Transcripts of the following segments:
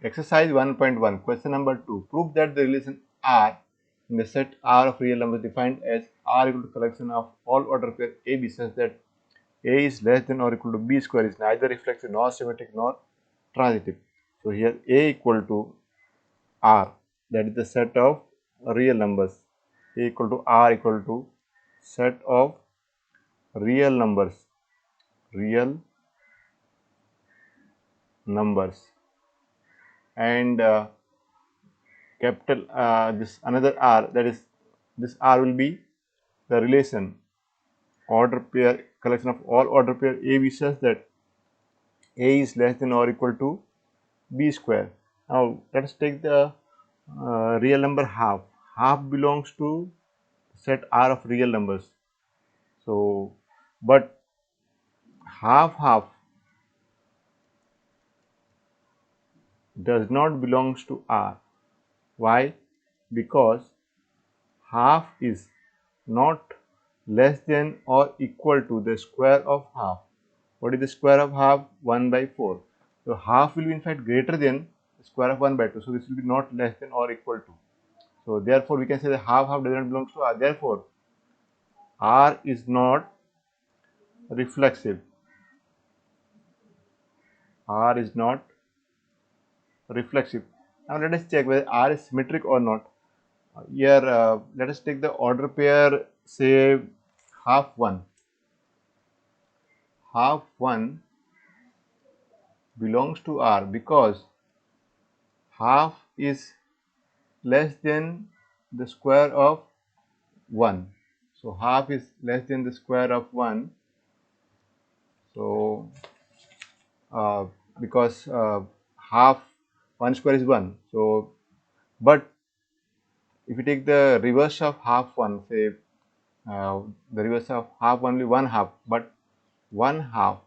Exercise 1.1, question number 2. Prove that the relation R in the set R of real numbers defined as R equal to collection of all order pair A B such that A is less than or equal to B square is neither reflexive nor symmetric nor transitive. So here A equal to R, that is the set of real numbers. A equal to R equal to set of real numbers. Real numbers. And capital this another R, that is this R will be the relation order pair collection of all order pair A B such that A is less than or equal to B square. Now let us take the real number half. Half belongs to set R of real numbers. So, but half does not belongs to R. Why? Because half is not less than or equal to the square of half. What is the square of half? 1 by 4. So half will be in fact greater than the square of 1 by 2. So this will be not less than or equal to. So therefore we can say that half does not belong to R. Therefore R is not reflexive. R is not reflexive. Now let us check whether R is symmetric or not. Here let us take the order pair, say half 1. Half 1 belongs to R because half is less than the square of 1. So half is less than the square of 1. So because half 1 square is 1. So but if you take the reverse of half 1, say the reverse of half only 1 half, but 1 half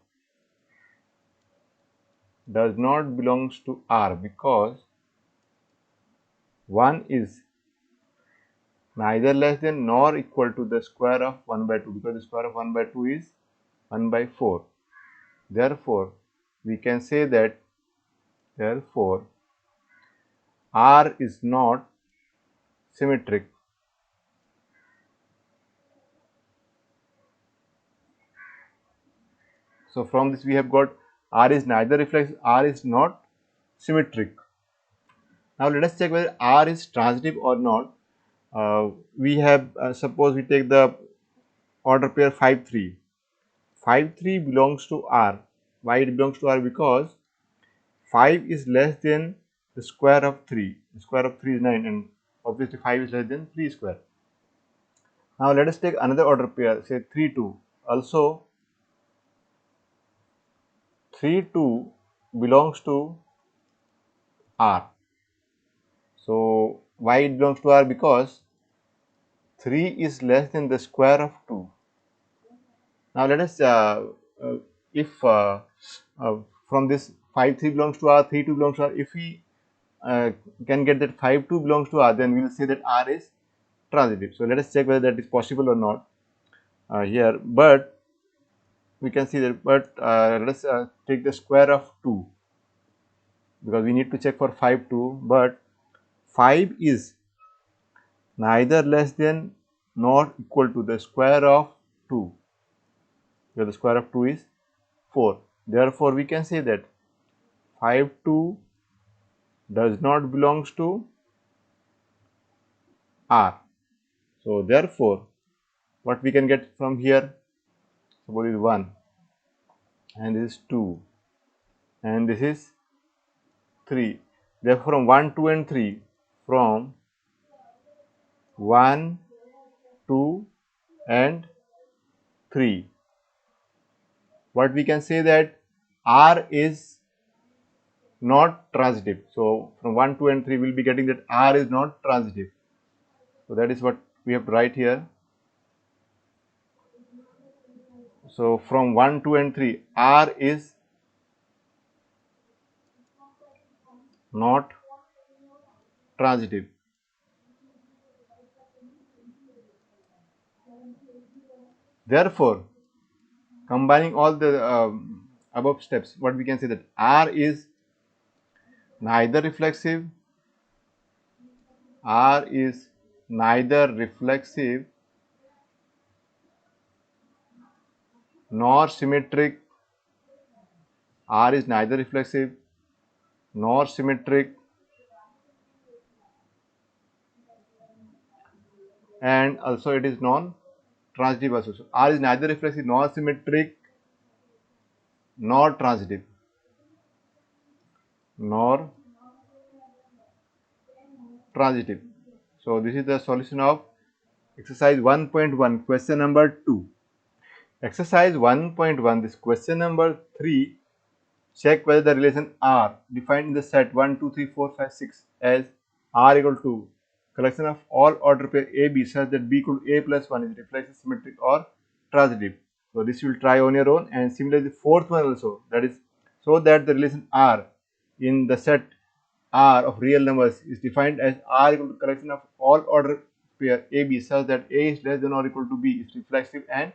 does not belongs to R because 1 is neither less than nor equal to the square of 1 by 2, because the square of 1 by 2 is 1 by 4. Therefore, we can say that therefore R is not symmetric. So from this we have got R is neither reflexive, R is not symmetric. Now let us check whether R is transitive or not. We have suppose we take the order pair 5 3. 5 3 belongs to R. Why it belongs to R? Because 5 is less than the square of 3. The square of 3 is 9 and obviously 5 is less than 3 square. Now let us take another order pair, say 3 2. Also 3 2 belongs to R. So why it belongs to R? Because 3 is less than the square of 2. Now let us if from this 5 3 belongs to R, 3 2 belongs to R, if we can get that 5 2 belongs to R, then we will say that R is transitive. So let us check whether that is possible or not here. But we can see that. But let us take the square of 2, because we need to check for 5 2. But 5 is neither less than nor equal to the square of 2, where the square of 2 is 4. Therefore, we can say that 5 2 does not belongs to R. So, therefore, what we can get from here, suppose is 1 and this is 2 and this is 3. Therefore, from 1, 2 and 3, from 1, 2 and 3, what we can say that R is not transitive. So, from 1, 2 and 3 we will be getting that R is not transitive. So, that is what we have to write here. So, from 1, 2 and 3 R is not transitive. Therefore, combining all the above steps, what we can say that R is neither reflexive, R is neither reflexive nor symmetric, R is neither reflexive nor symmetric, and also it is non-transitive also. So R is neither reflexive nor symmetric nor transitive, nor transitive. So this is the solution of exercise 1.1, question number 2. Exercise 1.1, this question number 3, check whether the relation R defined in the set 1, 2, 3, 4, 5, 6 as R equal to collection of all order pair A, B such that B equal to A plus 1 is reflexive, symmetric or transitive. So this you will try on your own, and similarly the fourth one also, that is so that the relation R in the set R of real numbers is defined as R equal to collection of all order pair A, B such that A is less than or equal to B is reflexive and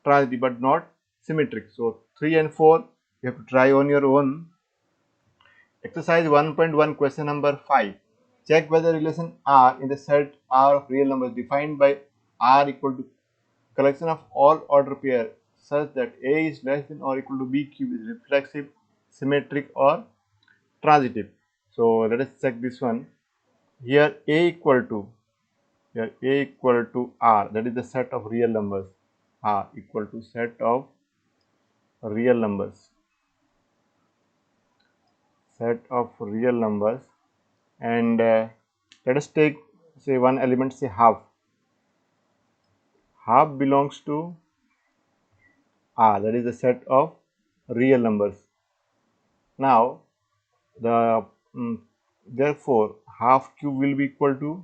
transitive but not symmetric. So 3 and 4 you have to try on your own. Exercise 1.1, question number 5. Check whether relation R in the set R of real numbers defined by R equal to collection of all order pair such that A is less than or equal to B cube is reflexive, symmetric or transitive. So let us check this one. Here A equal to R, that is the set of real numbers. R equal to set of real numbers. Set of real numbers, and let us take say one element, say half. Half belongs to R, that is the set of real numbers. Now the therefore half cube will be equal to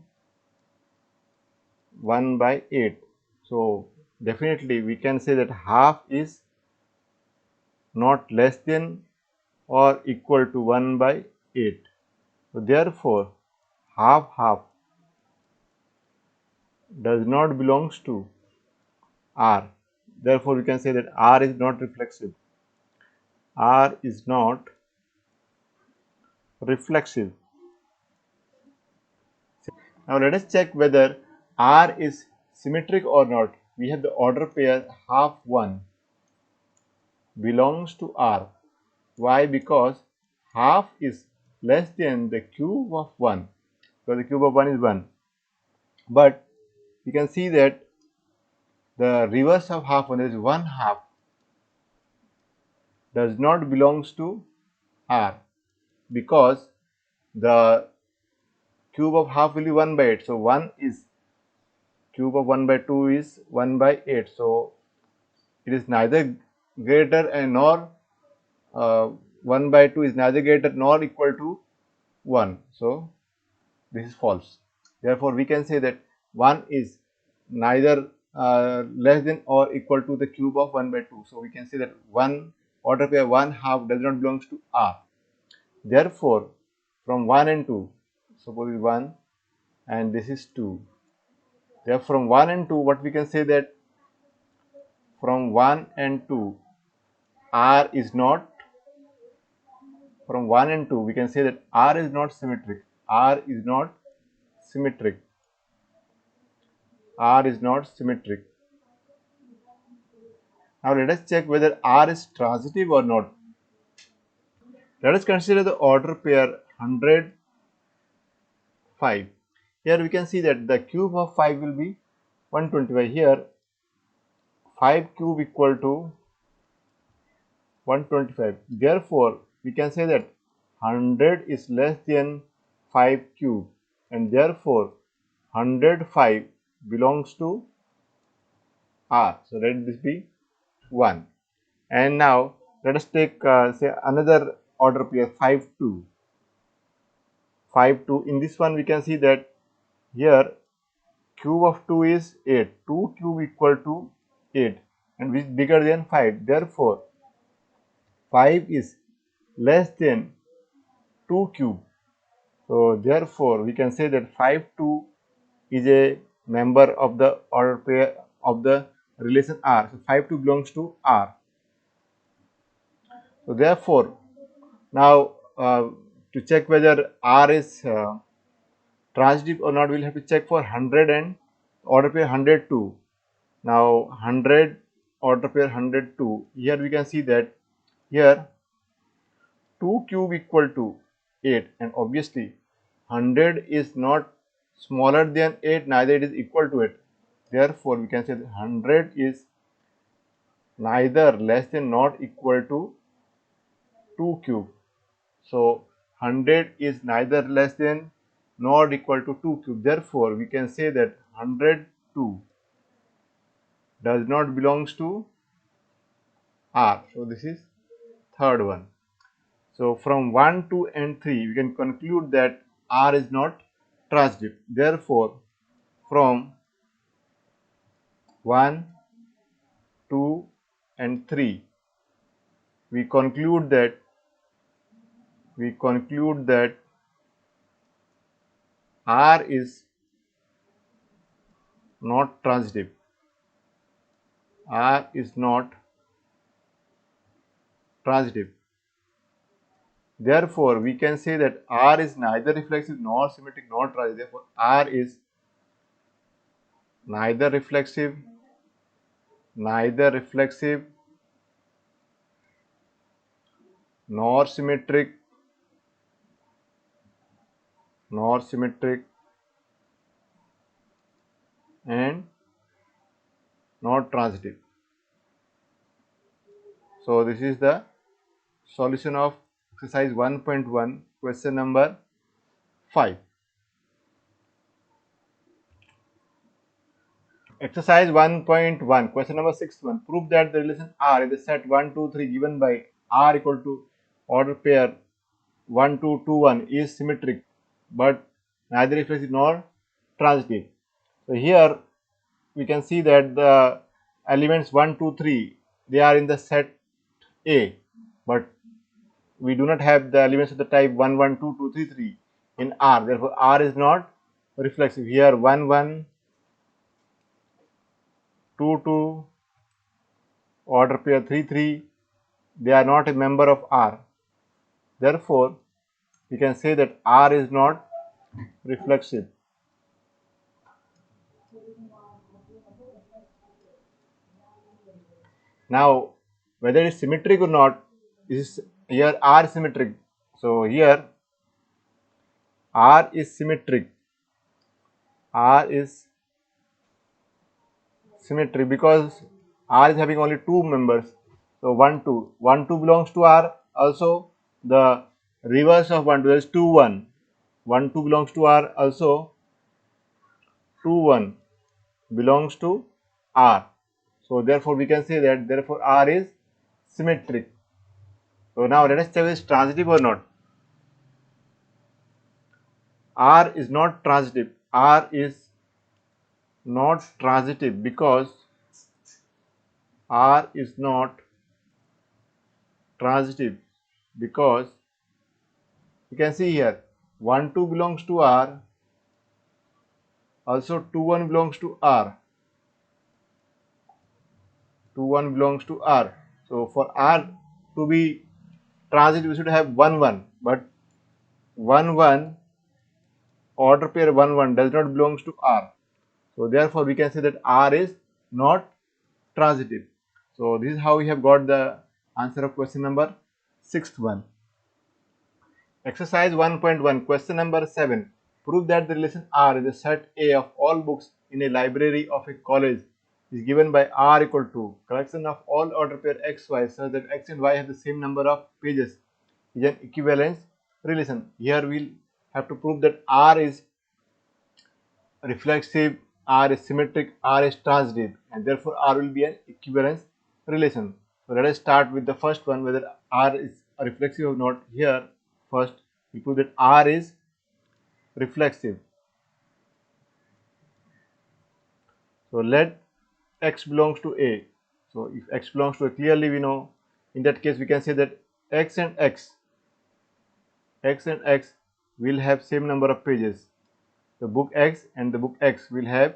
1 by 8. So definitely we can say that half is not less than or equal to 1 by 8. So therefore half does not belongs to R. Therefore we can say that R is not reflexive. R is not reflexive. Now let us check whether R is symmetric or not. We have the order pair half 1 belongs to R. Why? Because half is less than the cube of 1. So the cube of 1 is 1. But you can see that the reverse of half 1 is 1 half does not belongs to R, because the cube of half will be 1 by 8. So 1 is cube of 1 by 2 is 1 by 8. So it is neither greater and nor 1 by 2 is neither greater nor equal to 1. So this is false. Therefore we can say that 1 is neither less than or equal to the cube of 1 by 2. So we can say that 1 order pair 1 half does not belongs to R. Therefore from 1 and 2, suppose is 1 and this is 2. Therefore from 1 and 2, what we can say that from 1 and 2 R is not, from 1 and 2 we can say that R is not symmetric. R is not symmetric. R is not symmetric. Now let us check whether R is transitive or not. Let us consider the order pair 105. Here we can see that the cube of 5 will be 125. Here 5 cube equal to 125. Therefore we can say that 100 is less than 5 cube, and therefore 105 belongs to R. So let this be 1. And now let us take say another order pair 5 2. 5 2. In this one we can see that here cube of 2 is 8. 2 cube equal to 8, and which is bigger than 5. Therefore 5 is less than 2 cube. So therefore we can say that 5 2 is a member of the order pair of the relation R. So 5 2 belongs to R. So therefore now to check whether R is transitive or not, we'll have to check for 100 and order pair 102. Now 100 order pair 102. Here we can see that here 2 cube equal to 8, and obviously 100 is not smaller than 8, neither it is equal to it. Therefore, we can say that 100 is neither less than not equal to 2 cube. So 100 is neither less than nor equal to 2 cube. Therefore, we can say that 102 does not belongs to R. So this is third one. So from 1, 2 and 3 we can conclude that R is not transitive. Therefore, from 1, 2 and 3 we conclude that R is not transitive. R is not transitive. Therefore, we can say that R is neither reflexive nor symmetric nor transitive. Therefore, R is neither reflexive nor symmetric and not transitive. So this is the solution of exercise 1.1, question number 5. Exercise 1.1, question number 6.1. Prove that the relation R in the set 1, 2, 3 given by R equal to order pair 1, 2, 2, 1 is symmetric but neither reflexive nor transitive. So here we can see that the elements 1, 2, 3 they are in the set A, but we do not have the elements of the type 1, 1, 2, 2, 3, 3 in R. Therefore, R is not reflexive. Here 1, 1, 2, 2, order pair 3, 3, they are not a member of R. Therefore, we can say that R is not reflexive. Now, whether it is symmetric or not, is here R is symmetric. So here R is symmetric. R is symmetric because R is having only two members. So 1, 2. 1, 2 belongs to R. Also, the reverse of 1, 2 is 2, 1. 1, 2 belongs to R. Also, 2, 1 belongs to R. So therefore, we can say that therefore R is symmetric. So now let us check if it is transitive or not. R is not transitive. R is not transitive because R is not transitive because you can see here 1, 2 belongs to R. Also 2, 1 belongs to R. 2, 1 belongs to R. So for R to be transitive, we should have 1, 1. But 1, 1, order pair 1, 1 does not belongs to R. So therefore, we can say that R is not transitive. So this is how we have got the answer of question number 6th one. Exercise 1.1, question number 7. Prove that the relation R is a set A of all books in a library of a college is given by R equal to collection of all order pair X, Y such that X and Y have the same number of pages is an equivalence relation. Here we'll have to prove that R is reflexive, R is symmetric, R is transitive, and therefore R will be an equivalence relation. So let us start with the first one, whether R is reflexive or not. Here first we prove that R is reflexive. So let X belongs to A. So if X belongs to A, clearly we know in that case we can say that X and X will have same number of pages. The book X and the book X will have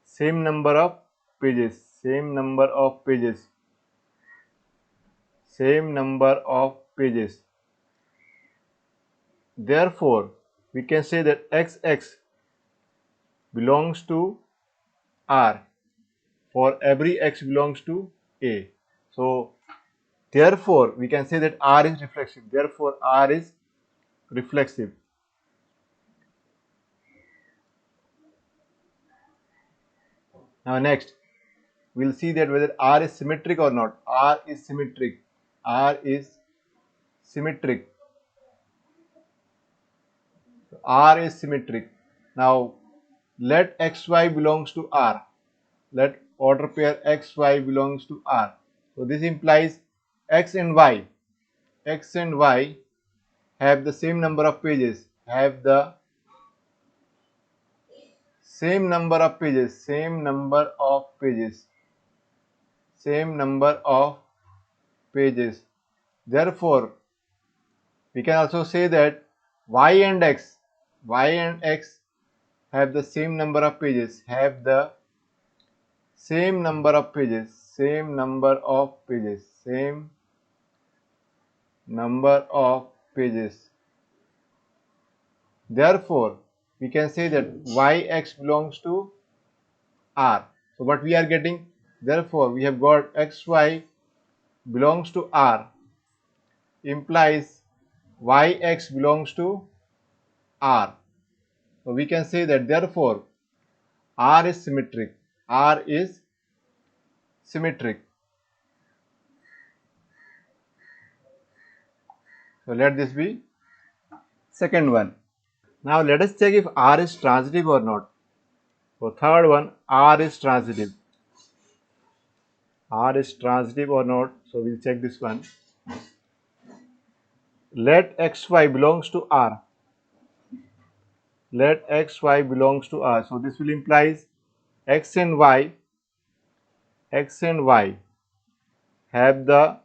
same number of pages, same number of pages. Therefore, we can say that XX belongs to R for every X belongs to A. So, therefore, we can say that R is reflexive. Therefore, R is reflexive. Now, next, we'll see that whether R is symmetric or not. R is symmetric. R is symmetric. R is symmetric. Now, let XY belongs to R. Let order pair XY belongs to R. So, this implies X and Y. X and Y have the same number of pages. Have the same number of pages. Same number of pages. Same number of pages. Therefore, we can also say that y and x have the same number of pages, have the same number of pages, same number of pages, same number of pages. Therefore, we can say that yx belongs to R. So, what we are getting, therefore, we have got xy belongs to R implies yx belongs to R. So, we can say that therefore, R is symmetric. R is symmetric. So, let this be second one. Now, let us check if R is transitive or not. So, third one, R is transitive. R is transitive or not. So, we will check this one. Let xy belongs to R. Let xy belongs to R. So, this will implies x and y have the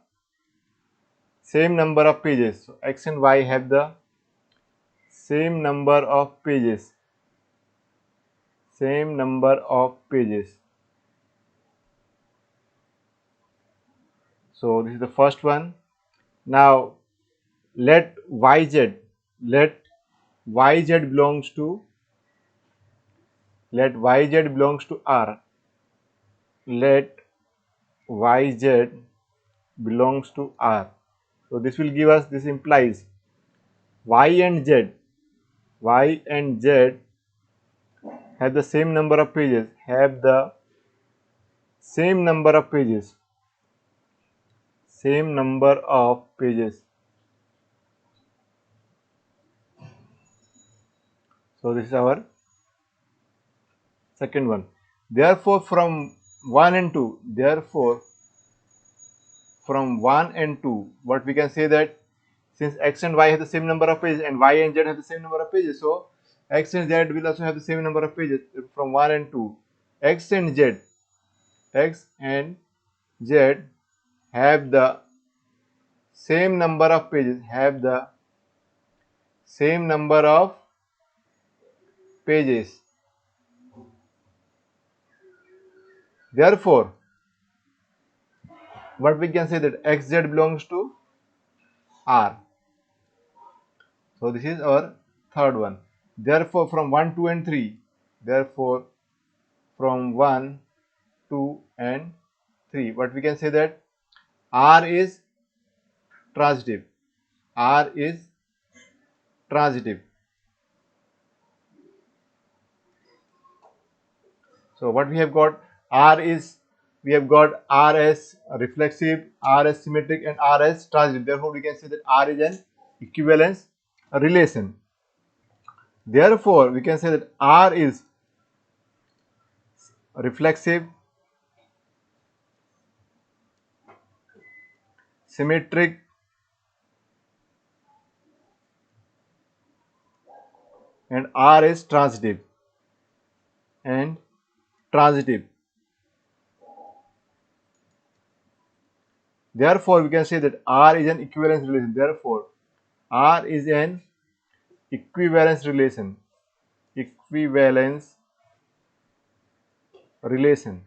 same number of pages. So, x and y have the same number of pages. Same number of pages. So, this is the first one. Now, let yz belongs to R. Let yz belongs to R. So, this will give us, this implies y and z have the same number of pages, have the same number of pages, same number of pages. So, this is our second one. Therefore, from 1 and 2, what we can say that since x and y have the same number of pages and y and z have the same number of pages, so x and z will also have the same number of pages from 1 and 2. X and z have the same number of pages, have the same number of pages. Therefore, what we can say that xz belongs to R. So, this is our third one. Therefore, from 1, 2 and 3, therefore, from 1, 2 and 3, what we can say that R is transitive. R is transitive. So, what we have got, we have got R as reflexive, R as symmetric and R as transitive. Therefore, we can say that R is an equivalence relation. Therefore, we can say that R is reflexive, symmetric, and R is transitive and transitive. Therefore, we can say that R is an equivalence relation. Therefore, R is an equivalence relation. Equivalence relation.